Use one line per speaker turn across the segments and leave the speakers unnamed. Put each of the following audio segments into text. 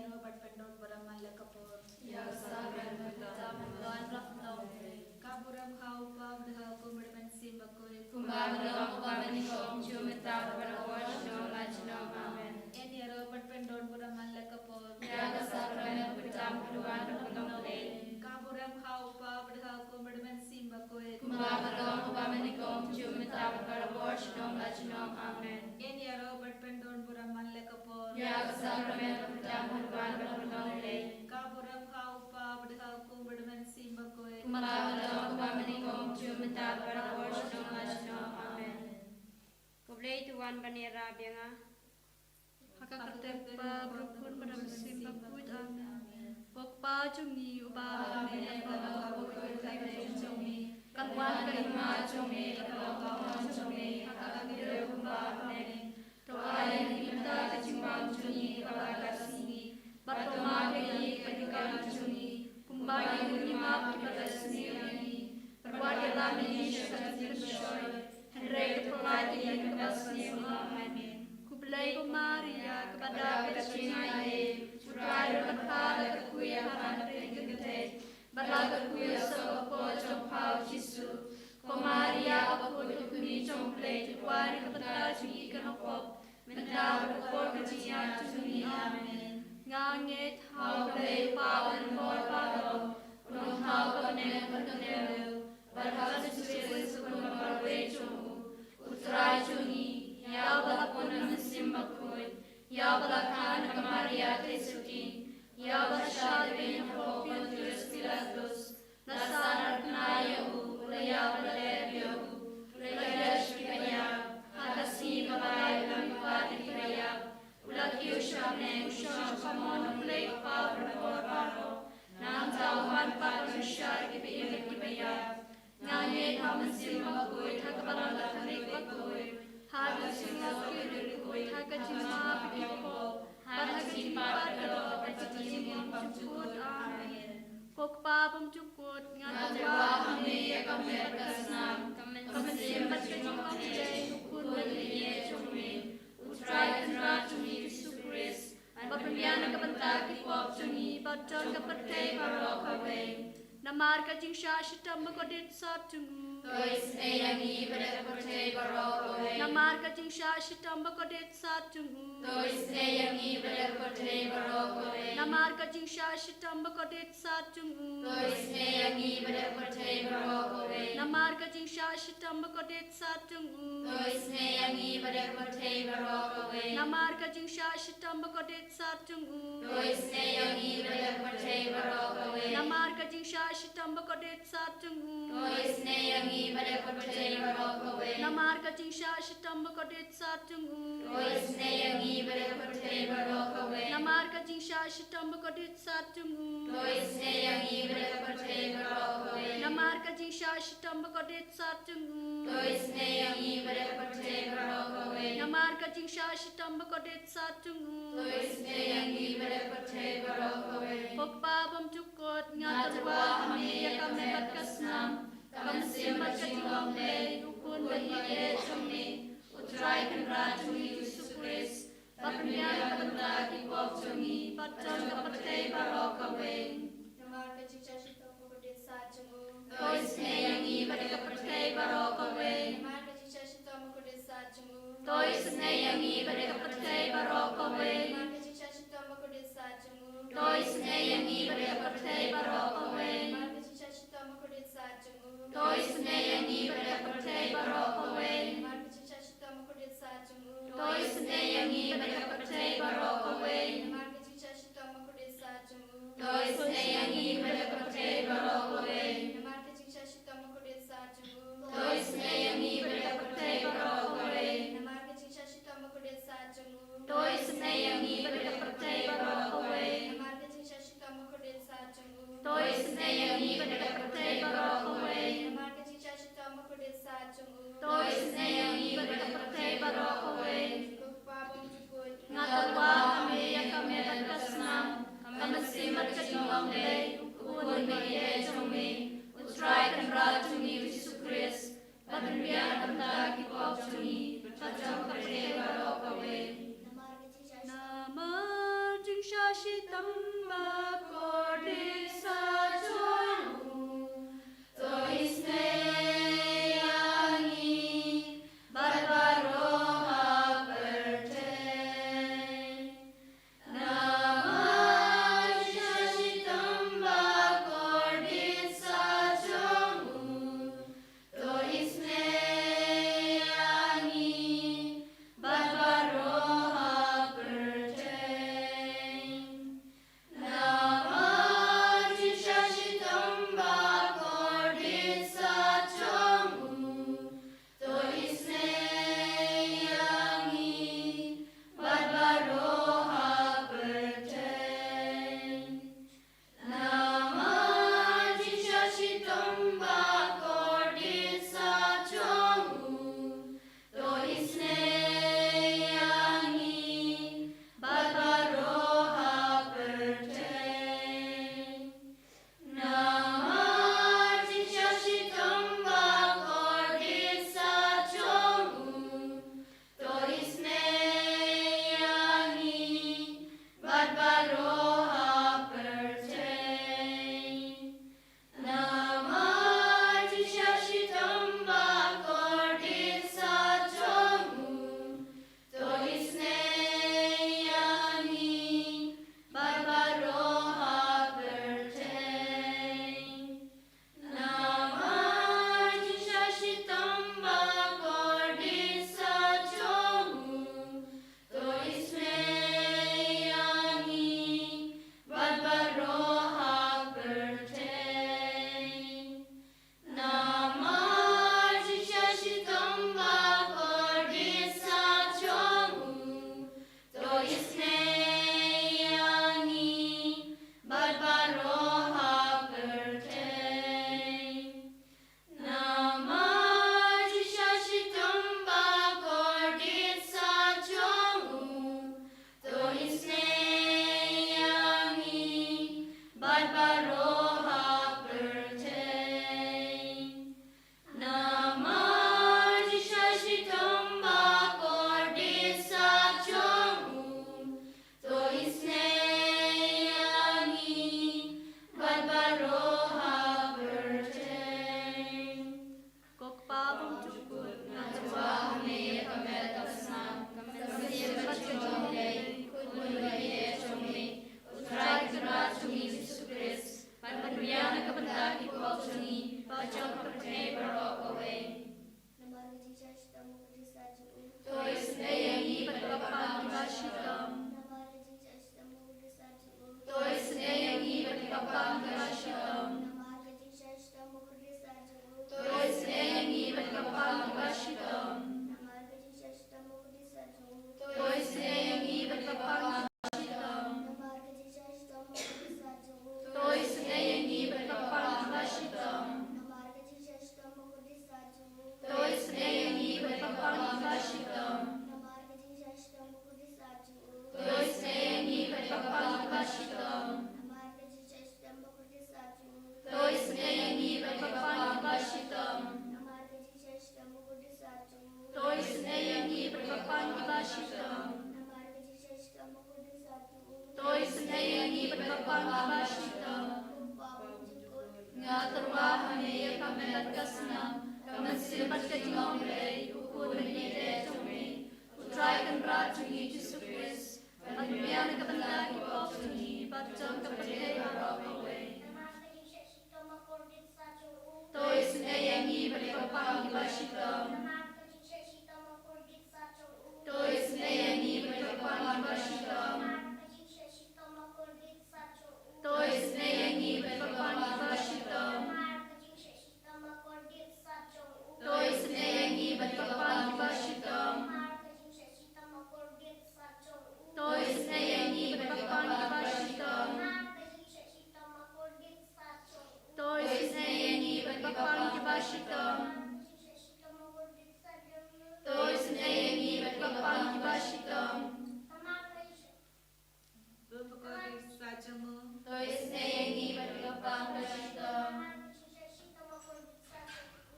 Robert Pendon Baraman Lakapur
Ya Sabran Mutaman Don Raknau
Kaburam Hau Pam Dha Kumberman Simbakui
Kumbabadong Kubamanikom Chumita Barawash No Lachno Amen.
Eni Robert Pendon Baraman Lakapur
Ya Sabran Mutam Kuduan Raknau
Kaburam Hau Pam Dha Kumberman Simbakui
Kumbabadong Kubamanikom Chumita Barawash No Lachno Amen.
Eni Robert Pendon Baraman Lakapur
Ya Sabran Mutam Kuduan Raknau
Kaburam Hau Pam Dha Kumberman Simbakui
Kumbabadong Kubamanikom Chumita Barawash No Lachno Amen.
Kublay tuan banira bianga.
Hakatepa berukun pada musim bakut amin. Pokpa cungi ubah amin.
Kawan kelima cumi, kawan cumi, hakakir kumba amin. Doa yang kita kejimbang cumi, kalakasini. Batoma kei kedukan cumi, kumba yang lima kita sendiri. Berbuat dalam ini syaitan bersyai. Henry kepelai yang kebasni amin.
Kublai Maria kepada
Kecinai, curai berkata kekuya hati gede. Berlaga kuya seopo jompau Yesus. Ko Maria aku tukuni jomple tuan kepada cungi kenopop. Minta berkor kejian cungi amin.
ngangit
Hau play pawan kor pado. Unong hau kebenek berkenelu. Berhal sesuai sebelum berwe cungu. Utrai cungi. Ya balapun mesim bakui. Ya balakan ke Maria Tesuki. Ya basyad bin Pontius Pilatus. Lasanar kenayu. Ulaya balebiu. Ulaya shkipaya. Hakasi balai lampat dikaya. Ulakiu syamne usyam kamon ulay pavrakor paro. Nang tauhan patusya kipaya. Ngangit hamasim bakui. Hakabalang lakalik bakui.
haga singap kiri haga jima pikipo haga jima kado jima cukut amin. Pokpa pemcukut
Ngatwa kami kami berkasnam.
kami simbat kecingkong jai ukun
Kuliye cumi. Utrai kenra cumi Yesus Kristus.
Bapendiana kebentak kipop cungi bacon kepertai barok kawe namar kajing syashitam bakodit sat cungu
Tois eyangi pada percaya barokowe.
namar kajing syashitam bakodit sat cungu
Tois eyangi pada percaya barokowe.
namar kajing syashitam bakodit sat cungu
Tois eyangi pada percaya barokowe.
namar kajing syashitam bakodit sat cungu
Tois eyangi pada percaya barokowe.
namar kajing syashitam bakodit sat cungu
Tois eyangi pada percaya barokowe.
namar kajing syashitam bakodit sat cungu
Tois eyangi pada percaya barokowe.
namar kajing syashitam bakodit sat cungu
Tois eyangi pada percaya barokowe.
namar kajing syashitam bakodit sat cungu
Tois eyangi pada percaya barokowe.
namar kajing syashitam bakodit sat cungu
Tois eyangi pada percaya barokowe.
namar kajing syashitam bakodit sat cungu
Tois eyangi pada percaya barokowe.
pokpa pemcukut
Ngatwa
ngatwa
kami
ya kami berkasnam kami simbat kecingkong jai ukun
Kuliye cumi. Utrai kenra cumi Yesus Kristus. Bapendiana kebentak kipop cumi.
bacon kepertai barokawe
Namar kecicah syaitan pokoknya saat cungu.
Tois eyangi pada kepercaya barokowe.
Namar kecicah syaitan pokoknya saat cungu.
Tois eyangi pada kepercaya barokowe.
Namar kecicah syaitan pokoknya saat cungu.
Tois eyangi pada kepercaya barokowe.
Namar kecicah syaitan pokoknya saat cungu.
Tois eyangi pada kepercaya barokowe.
Namar kecicah syaitan pokoknya saat cungu.
Tois eyangi pada kepercaya barokowe.
Namar kecicah syaitan pokoknya saat cungu.
Tois eyangi pada kepercaya barokowe.
Namar kecicah syaitan pokoknya saat cungu.
Tois eyangi pada kepercaya barokowe.
Namar kecicah syaitan pokoknya saat cungu.
Tois eyangi pada kepercaya barokowe.
Namar kecicah syaitan pokoknya saat cungu.
Tois eyangi pada kepercaya barokowe.
Namar kecicah syaitan pokoknya saat cungu.
Tois eyangi pada kepercaya barokowe.
Lupa pemcukut.
ngatwa kami ya kami berkasnam kami simbat kecingkong jai ukun
Kuliye cumi. Utrai kenra cumi Yesus Kristus. Bapendiana kebentak kipop cumi. Bacon kepercaya barokowe.
Namar kecicah
namar jing syashitam pangibashita.
Namar kecil mengkode satu.
Toi senayangi pada pangibashita. Nga terwahane kamelat kasenam. Kamesilpat kajingong lay. Ukur menite tumi. Utrai kan rajungi Jesus Christ. Pagmiyan kapanda kipop tuni. Batang kapatay harapaway. Toi senayangi pada pangibashita. Toi senayangi pada pangibashita. Toi senayangi pada pangibashita. Toi senayangi pada pangibashita. Toi senayangi pada pangibashita. Toi senayangi pada pangibashita. Toi senayangi pada pangibashita.
Berpekode sajamu.
Toi senayangi pada pangibashita.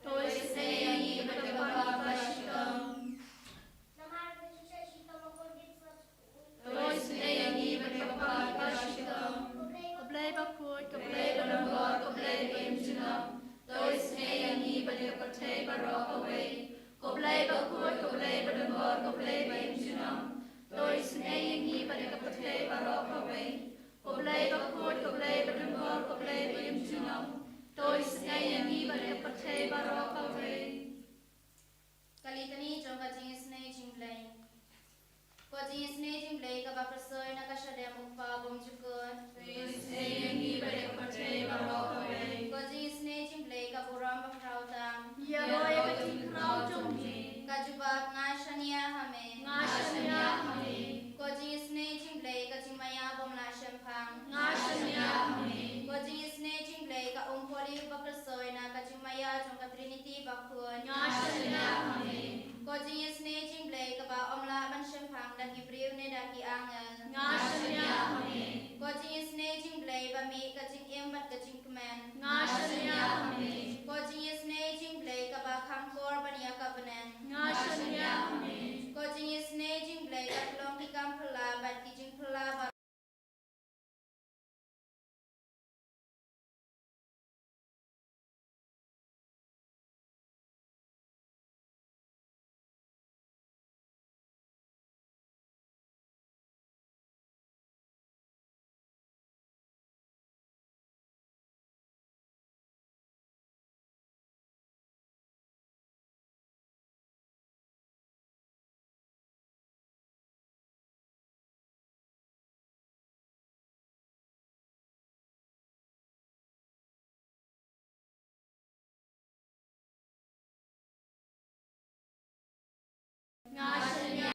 Toi senayangi pada pangibashita. Toi senayangi pada pangibashita. Kablay bakut, kablay balangor, kablay bimjunam. Toi senayangi pada kapatay barakaway. Kablay bakut, kablay balangor, kablay bimjunam. Toi senayangi pada kapatay barakaway. Kablay bakut, kablay balangor, kablay bimjunam. Toi senayangi pada kapatay barakaway.
Kalitani jong kajing snai jingblay. Kajing snai jingblay ka baprasoy na kasyadem upa bumjukun.
Toi senayangi pada kapatay barakaway.
Kajing snai jingblay ka buram bakrautam.
Yaroy kajing krau jongji.
Kajubak ngashania hame.
Ngashanya hame.
Kajing snai jingblay kajing maya bomla shempang.
Ngashanya hame.
Kajing snai jingblay ka umpoli baprasoy na kajing maya jong ka Trinity bakun.
Ngashanya hame.
Kajing snai jingblay ka ba omla ban shempang dan Hebrew ne daki angel.
Ngashanya hame.
Kajing snai jingblay ba mi kajing embat kajing kemen.
Ngashanya hame.
Kajing snai jingblay ka ba kamkor ban ya ka benen.
Ngashanya hame.
Kajing snai jingblay ka long ki kam phla bat ki jing phla ba
Ngashanya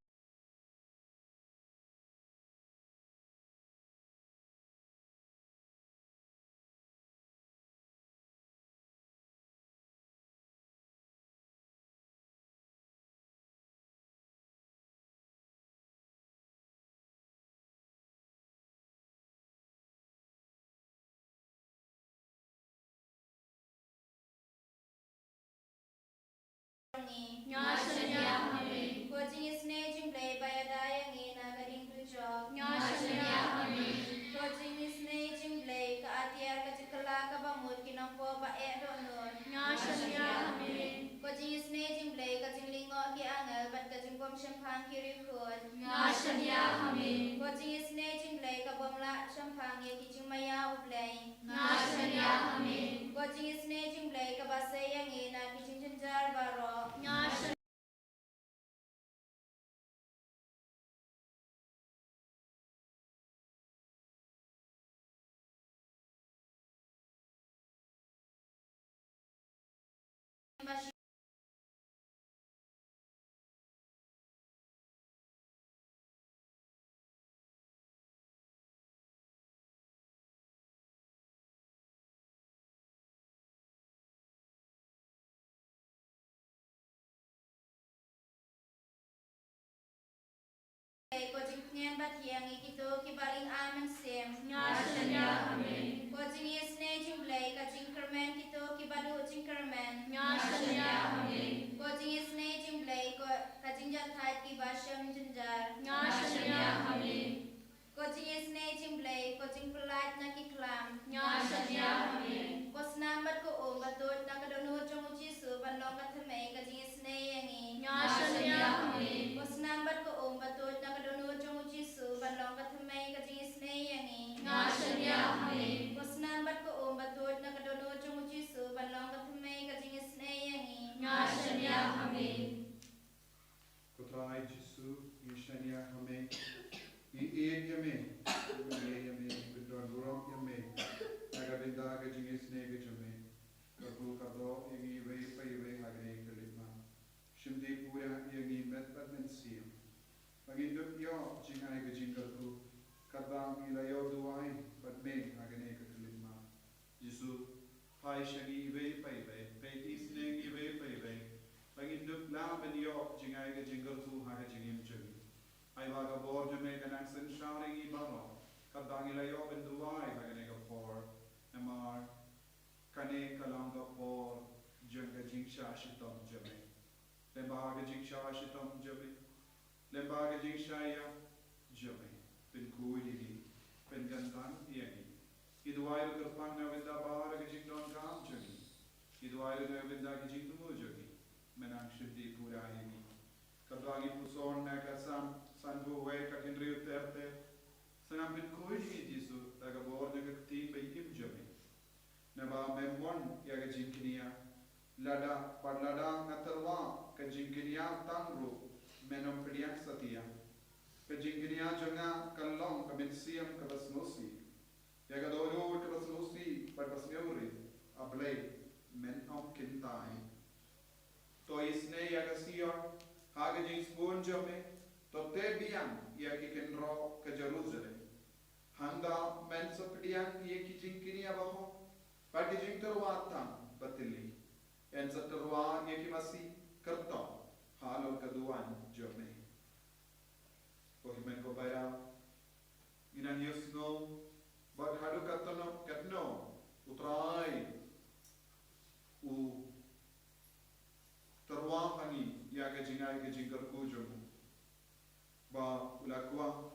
ni.
Ngashanya hame.
Kajing snai jingblay ba ya daya ngi na gading tujok.
Ngashanya hame.
Kajing snai jingblay ka atiar ka jikala ka bamut kinang po ba e do nun.
Ngashanya hame.
Kajing snai jingblay ka jinglingo ki angel bat ka jingbom shempang ki rikut.
Ngashanya hame.
Kajing snai jingblay ka bomla shempang ye ki jingmaya ublay.
Ngashanya hame.
Kajing snai jingblay ka basay yang ina ki jinjar baro.
Ngashanya
Kajing nyan bat yang ikito ki baling aman sem.
Ngashanya hame.
Kajing snai jingblay ka jingkermen kito ki badu jingkermen.
Ngashanya hame.
Kajing snai jingblay ka jingjat thai ki basham jinjar.
Ngashanya Amen.
Coaching is naging blade, coaching polite naki clam.
Ngashanya Amen.
Cos number ko o batot nakadonu chonguchi su banong kathame coaching is nayangi.
Ngashanya Amen.
Cos number ko o batot nakadonu chonguchi su banong kathame coaching is nayangi.
Ngashanya Amen.
Cos number ko o batot nakadonu chonguchi su banong kathame coaching is nayangi.
Ngashanya Amen.
Kutrai Jesu Yeshania Hame Yame Yame Bidon Burok Yame Nagavinda Gajingis Negajame Kabu Kado Yagi Way Paywe Hagane Kalima Shimdi Pura Yagi Metbat Mensia Maginduk Yo Jingai Gajingaku Kadam Ilayo Duai Padme Hagane Kalima Jesu Pai Shagi Way Paywe Paytis Negi Way Paywe Maginduk La Benyo Jingai Gajingaku Hagajingim Jagi I vaga bor jame ganang sen shouting ibano kadang ilayo benduai haganega por amar kane kalanga por janga jingsha shitam jame lembaga jingsha shitam jame lembaga jingshaya jame pen kuigi pen gandan yegi idwai kerpang na venda bahar gajingdon kam jagi idwai na venda gajingdu jagi menang shudi pura yegi kadagi puson na kasam Sanbu way kakinriu terte sanam pin koji Jesu taga bor jaga ti bei im jame naba memon yaga jinkinia lada padlada ngatarwa ka jinkinia tangru menom priyak satia ka jinkinia janga kallong ka mensiam ka basnosi yaga dolo ka basnosi pad basneuri ablay men om kintai to isne yaga sia haga jing spoon jame Tote biang ia kiken ro ke Jerusalem. Handa men sepidiang ia kijing kini abaho. Pagi jing terwatan batili. En seterwa ia kimasi kerto. Halo keduan jome. Kohimen ko baya. Inan yusno. Bad hadu katono katno. Utrai. U. Terwa hangi ia kijingai kijing kerku jomu. Ba ulakwa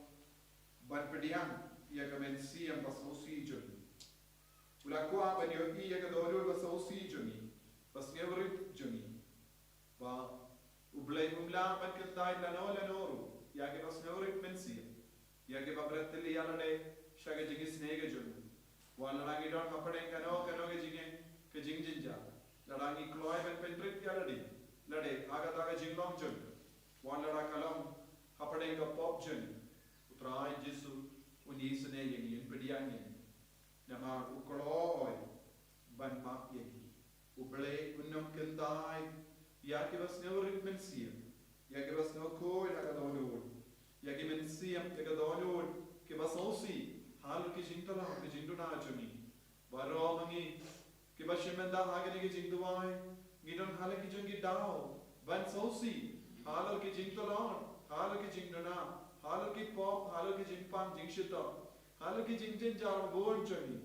ban pediang ia kemensi yang pasausi joni ulakwa ban yo ia ke dolo pasausi joni pas ngevrit joni ba ublay umla ban kendai lanoru ia ke pas ngevrit mensi ia ke babratli alade shaga jigis nege joni wala rangi don kapade kano ke jinge ke jingjinja larangi kloy ban pentrit alade lade aga daga jinglong joni wala kalam Hapadenga pop jeni utrai Jesu unisane yegi impediangi nama ukoloy ban mak yegi uble unam kendai yaki was neurit mensiam yaki was no koi lagadolul yaki mensiam lagadolul ke was osi halu ki jintala ke jinduna jeni baro mangi ke bashimenda hagene ke jinduai gidon hala ki jungi dao ban sosi halu ki jintala Halu ki jingdana, halu ki pop, halu ki jingpang jingshita, halu ki jingjin jar born jani.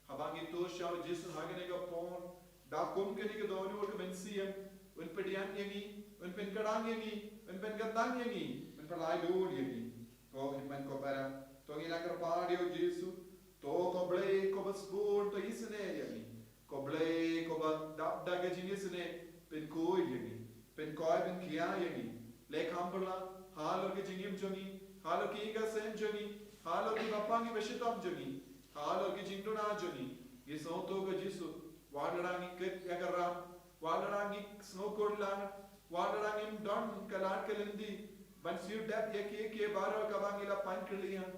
Habangi to shao Jesu hagane ga pon, da kum ke ni ke doni ur ke mensiam, un pedian yangi, un pen kadang yangi, un pen gandang yangi, un pelai dul yangi. To himmen ko para, to ngilang kerpadio Jesu, to koble ko bas born to isne yangi, koble ko ba dab daga jingisne pen koi yangi, pen koi pen kia yangi, lek hamperla. Halo ki jingim jongi, halo ki inga sen jongi, halo ki bapangi beshitam jongi, halo ki jingduna jongi. Ye sonto ka Jesu, wadarangi ket yagaram, wadarangi snowkorlan, wadarangi don kalar kalindi, ban siu dap ye baro kabangi la pan kaliyan,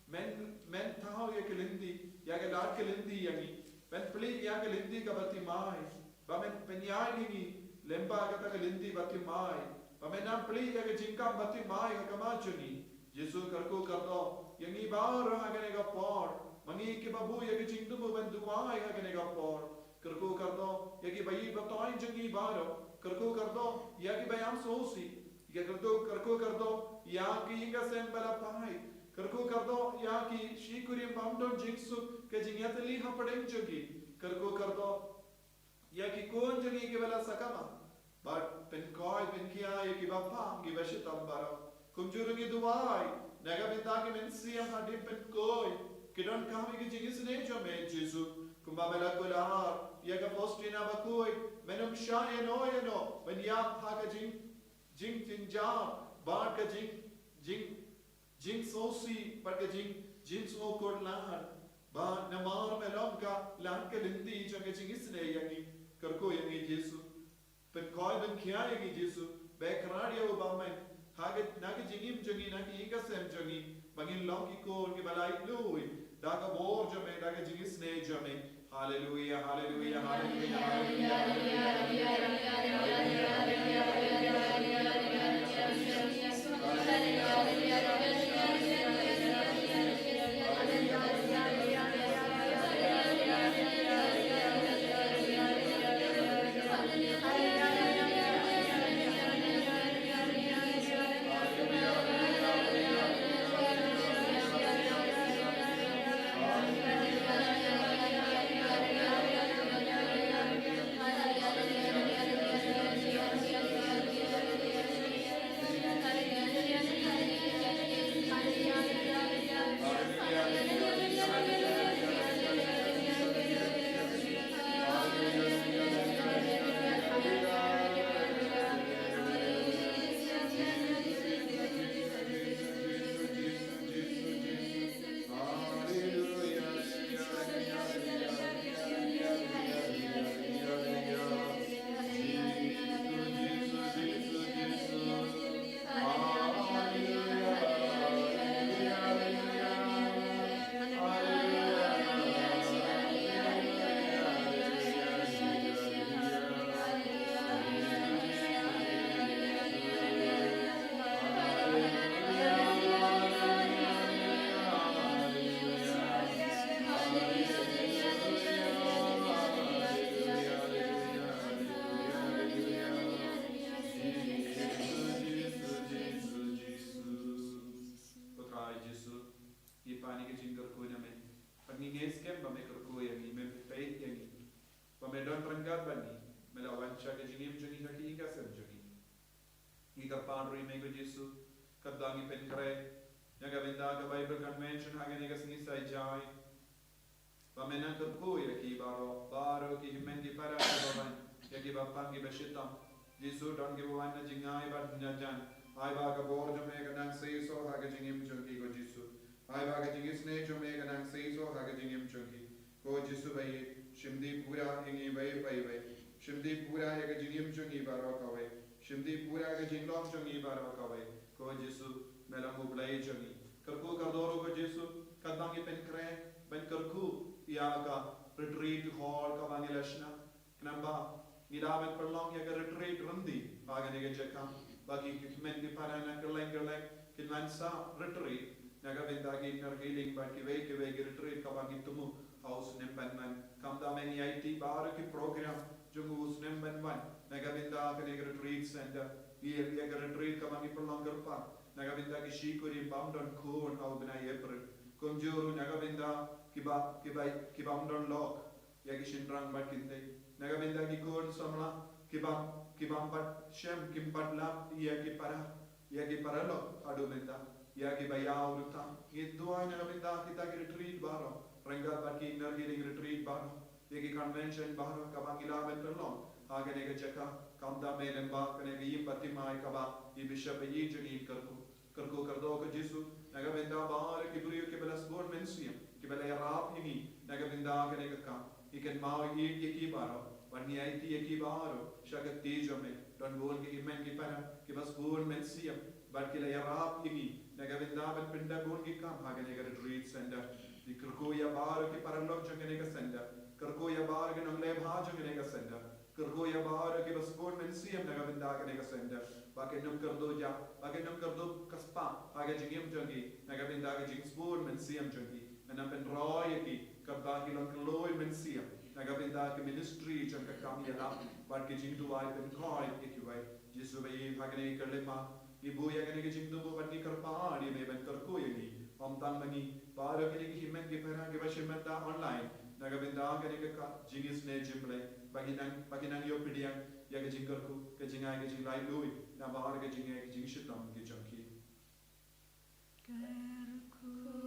men thao ye kalindi, yagalar kalindi yangi, ben pli yagalindi ka bati mai, ba men penyai lemba kata kalindi bati mai. Pamenam pli ya ke jingkam bati mai ka kamachuni Jesu karko kardo yangi bar hagane ga por mangi ke babu ya ke jingdu bu ban duai hagane ga por karko kardo ya ke bai batai jangi baro karko kardo ya ke bayam sosi ya karko kardo ya ke inga sem bala pai karko kardo ya ki shikuri mamdon jingsu ke jingyatli ha padeng jogi karko kardo ya ki kon jangi ke bala sakama but pen koi pen kiai ki bapang ki bashitam baro kum jurungi duai naga benda ki men siam hadim pen koi kidon kami ki jingis ne jo me Jesu kum babela kular ya ka postina bakoi menum shaye no ben ya ha ka jing tinja bar ka jing sosi par ka jing so kodlar ba namar melom ka lan ka lindi jo ka jingis ne yangi karko yangi Jesu pen koi ben kiai yangi Jesu be kradia ubamen haget nagi jingim jongi nagi ika sem jongi bangin loki ko ki balai lui daga bor jo me daga jingis ne jo me hallelujah hallelujah hallelujah Kaddangi penkare naga vendaga Bible Convention hagenega singisai jai vamena karkuya ki baro ki himendi para baban yaki bapangi bashitam Jesu dongi bawana jingai bad najan ai baga borjo mega nang seiso haga jingim chunki go Jesu ai baga jingis ne jo mega nang seiso haga jingim chunki go Jesu bai shimdi pura ingi bai shimdi pura yaga jingim chunki baro kawai shimdi pura yaga jinglom chunki baro kawai ko Jesu melamu blai jani karku kardoro ko Jesu kadangi penkre ben karku ya ka retreat hall ka bani lashna knamba nidamet perlong ya ka retreat rundi agane ke jekam bagi men di parana kerleng kinwansa retreat naga bendagi ner healing ba ki ve retreat ka bagi tumu house nemban man kam da men IT bar ki program jungus nemban man naga benda ka retreat center Ia retreat kamangi perlonggar pa naga binda ki shikuri bamdon kun au bina April kumjuru naga binda ki bamdon lock ya ki shinrang bat kinte naga binda ki kun samla ki bam bat shem kim bat lam ya ki para lock adu binda ya ki bayau rutam ye dua naga binda kita ki retreat baro rengal bat ki inner healing retreat baro ya ki convention baro kamangi la ben perlong agane ke jaka kamda melemba kane gi patimai kaba i bishop yi jani karko kardo ko Jesu naga benda baar ki buriyo ke belas bor mensiam ki bela rap ini naga benda kane ka iken mau yi ki baro wani ai ti ki baro shagat ti jome don bol ki imen ki para ki bas bor mensiam bar ki la rap ini naga benda ban pinda bor ki kam agane ka retreat center di karko ya baar ki para lok jane ka center karko ya baar ke nangle bha jane ka center karko ya bahar ke bas bor mensiam naga binda kane ka center bakenum kardo kaspa aga jingim jangi naga binda ka jings bor mensiam jangi ana pen roy ki kabba ki lang loy mensiam naga binda ka ministry jang ka kam ya la bar ke jing duai pen koi ki wai Jesu bai hagane karle pa ibu ya kane ke jing du bo bani karpa ani me ben karko yagi om tang bani bar ke ki himen ke pera ke bashimata online naga binda kane ka jingis ne jimle baginang yo pidiang ya ke jing kerku ke jing ai ke jing lai lui na bahar ke jing ai ke jing shitam ke jang ki
Kerku